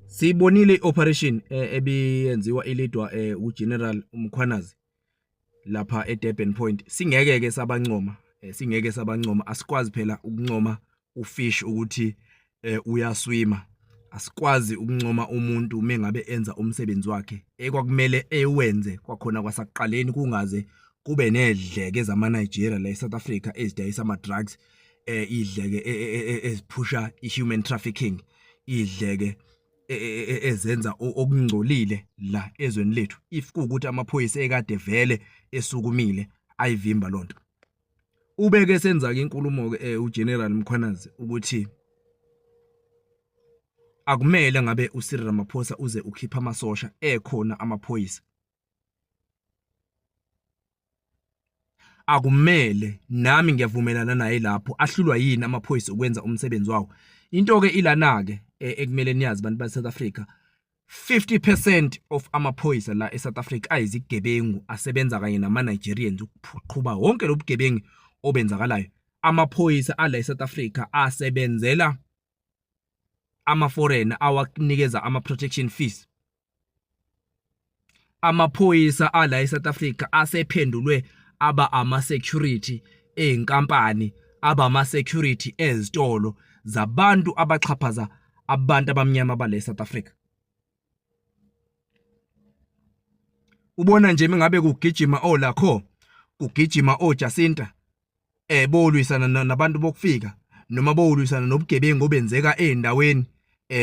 Sibonile operation ebiyenziwa elidwa uGeneral Mkhwanazi lapha eDurban Point. Singeke sabancoma asikwazi phela ukuncoma ufish ukuthi uyaswima. Asikwazi ukuncoma umuntu mengabe enza umsebenzi wakhe ekwakumele ewenze kwakhona kwasaqaleni kungaze kube nedleke zama Nigeria la eSouth Africa ezidayisa ama drugs, idleke eziphusha ihuman trafficking, idleke ezenza okungcolile la ezweni lethu. If kuukuthi amaphoyisa ekade vele esukumile ayivimba lonto. Ubeke senza ke inkulumo uGeneral Mkhwanazi ukuthi akumele ngabe uCyril Ramaphosa uze ukhipha amasosha ekhona amaphoyisa. Akumele, nami ngiyavumelana naye lapho, ahlulwa yini amaphoyisa ukwenza umsebenzi wawo. Into ke ilana ke ekumele niyazi bantu ba South Africa, 50% of amaphoyisa la eSouth Africa ayizigebengu asebenza kanye nama Nigerians ukuqhuba wonke lobugebengu obenzakalayo. Amaphoyisa ala eSouth Africa asebenzela ama foreigner awakunikeza ama protection fees. Amaphoyisa ala eSouth Africa asephendulwe aba ama security einkampani, aba ama security ezitolo zabantu abaxhaphaza abantu abamnyama bala eSouth Africa. Ubona nje mengabe kugijima olakho, kugijima oJacinta bolwisana nabantu bokufika noma bolwisana nobugebengu obenzeka endaweni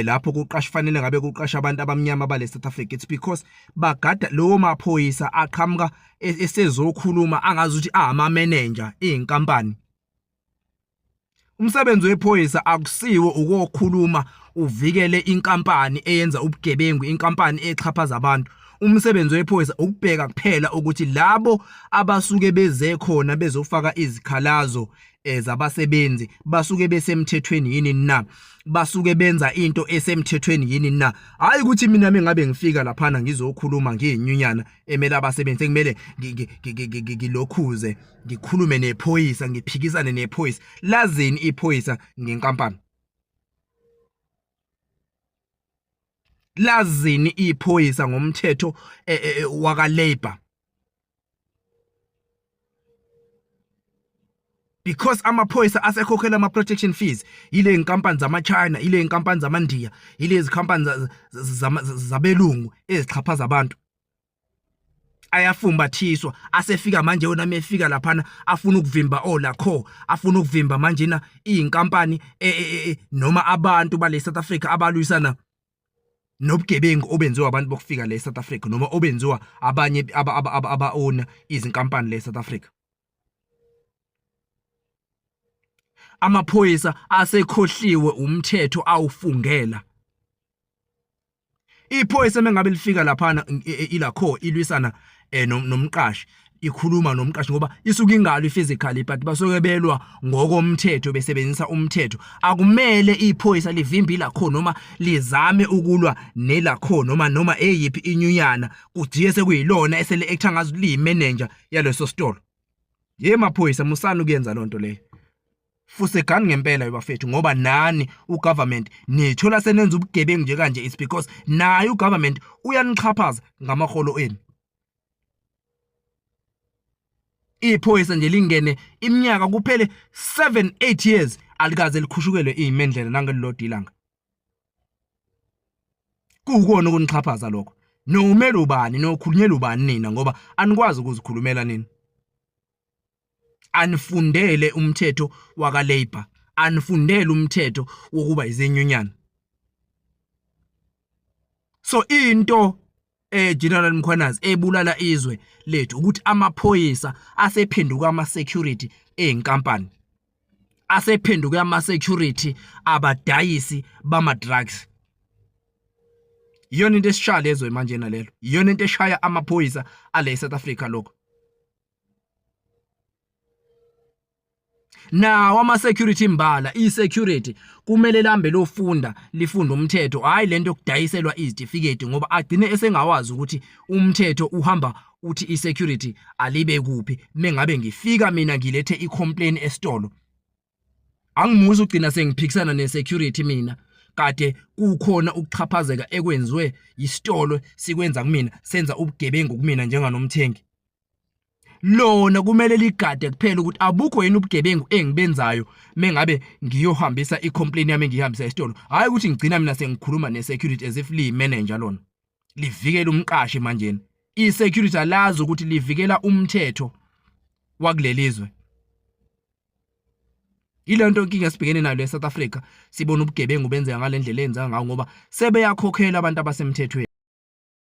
lapho kuqasha fanele ngabe kuqasha abantu abamnyama bale South Africa. It's because bagada lo maphoyisa aqhamuka esezokhuluma angazi ukuthi ama manager einkampani. Umsebenzi wephoyisa akusiwo ukukhuluma uvikele inkampani eyenza ubugebengu, inkampani exhaphaza abantu. Umsebenzi wephoyisa ukubheka kuphela ukuthi labo abasuke beze khona bezofaka izikhalazo zabasebenzi basuke besemthethweni yini na, basuke benza into esemthethweni yini na. Hayi ukuthi mina mengabe ngifika laphana ngizokhuluma ngiyinyunyana emela abasebenzi kumele ngilokhuze ngikhulume nephoyisa ngiphikisane nephoyisa. Lazini iphoyisa ngenkampani? Lazini iphoyisa ngomthetho waka labor? Because amaphoyisa asekhokhela ama protection fees ile inkampani zama China, ile inkampani zama India, ile izikhampani zabelungu ezixhaphaza abantu. Ayafumbathiswa asefika manje wona mefika laphana afuna ukuvimba olakho, afuna ukuvimba manje na inkampani noma abantu bale South Africa abalwisana nobugebengu obenziwa abantu bokufika le South Africa noma obenziwa abanye aba-owner izinkampani le South Africa. Amaphoyisa asekhohliwe umthetho awufungela. Iphoyisa mengabe lifika laphana ilakho ilwisana nomqashi, ikhuluma nomqashi ngoba isuka ingalo physically but basuke belwa ngokomthetho besebenzisa umthetho. Akumele iphoyisa livimbi lakho noma lizame ukulwa nelakho noma eyiphi inyunyana kujiye sekuyilona esele actor ngazi li manager yaleso store. Maphoyisa musana ukuyenza lonto leyo. Fusegani ngempela yobafethu ngoba nani ugovernment nithola senenza ubugebengu nje kanje. It's because nayo ugovernment uyanixhaphaza ngamaholo enu. Iphoyisa nje lingene iminyaka kuphele 7-8 years alikaze likhushukelwe imendlela nangelilodwa ilanga. Kukona ukunixhaphaza lokho. Nomelo ubani nokhulunyela ubani nina ngoba anikwazi ukuzikhulumela nina. Anifundele umthetho waka labor, anifundele umthetho wokuba izinyunyana. So into General Mkhwanazi ebulala izwe lethu ukuthi amaphoyisa asephenduka ama security einkampani, asephenduka ama security abadayisi bama drugs. Iyona into esishaya ezwe manje nalelo, iyona into eshaya amaphoyisa ale South Africa lokho. Nawo ama security mbala, i-security kumele lambe lofunda lifunda umthetho, hayi lento yokudayiselwa izitifiketi ngoba agcine esengawazi ukuthi umthetho uhamba uthi i-security alibe kuphi. Mengabe ngifika mina ngilethe i-complaint esitolo, angimuzi ugcina sengiphikisana ne-security mina kade kukhona ukuchaphazeka ekwenziwe isitolo sikwenza kumina, senza ubugebengu kumina njenganomthengi. Lona kumele ligade kuphela ukuthi abukho yini ubugebengu engibenzayo mengabe ngiyohambisa icomplaint yami ngihambisa esitolo. Hayi ukuthi ngigcina mina sengikhuluma ne-security as if liyi-manager lona. Livikela umqashi manje. I-security alazi ukuthi livikela umthetho wakulelizwe. Ilento inkinga sibhekene nayo le South Africa, sibona ubugebengu benzeka ngalendlela enza ngawo ngoba sebeyakhokhela abantu abasemthethweni.